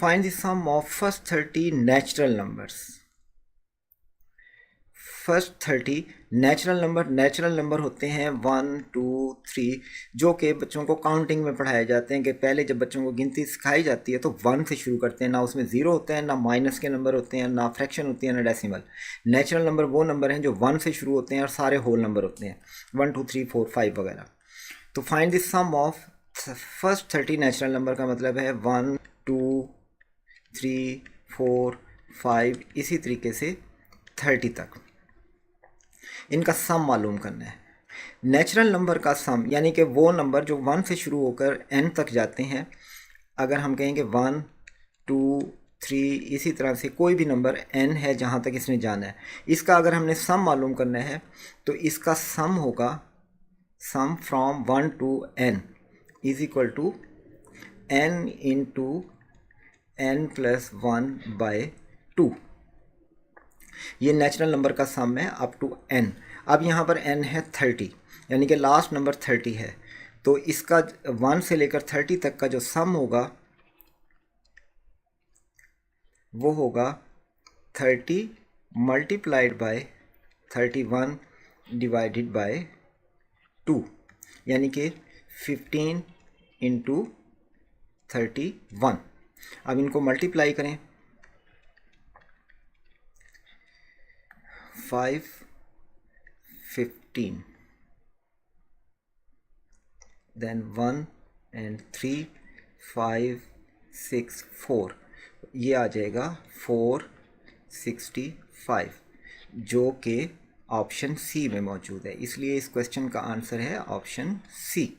Find the sum of first 30 natural numbers. First 30 natural number होते हैं 1 2 3, जो कि बच्चों को काउंटिंग में पढ़ाए जाते हैं कि पहले जब बच्चों को गिनती सिखाई जाती है तो 1 से शुरू करते हैं, ना उसमें ज़ीरो होते हैं, ना माइनस के नंबर होते हैं, ना फ्रैक्शन होती है, ना डेसिमल। नेचुरल नंबर वो नंबर हैं जो 1 से शुरू होते हैं और सारे होल नंबर होते हैं, 1 2 3 4 5 वगैरह। तो find the sum of first 30 natural number का मतलब है 1 2 3 4 5, इसी तरीके से 30 तक इनका सम मालूम करना है। नेचुरल नंबर का सम यानी कि वो नंबर जो 1 से शुरू होकर n तक जाते हैं, अगर हम कहेंगे 1 2 3, इसी तरह से कोई भी नंबर n है जहाँ तक इसने जाना है, इसका अगर हमने सम मालूम करना है तो इसका सम होगा sum from 1 to n is equal to n into n plus 1/2। ये नेचुरल नंबर का सम है अप टू n। अब यहाँ पर n है 30, यानी कि लास्ट नंबर 30 है, तो इसका 1 से लेकर 30 तक का जो सम होगा वो होगा 30 मल्टीप्लाइड बाय 31 डिवाइडेड बाय 2, यानी कि 15 इंटू 31। अब इनको मल्टीप्लाई करें, 5 15 then 1 and 3 5 6 4, ये आ जाएगा 465, जो कि ऑप्शन सी में मौजूद है। इसलिए इस क्वेश्चन का आंसर है ऑप्शन सी।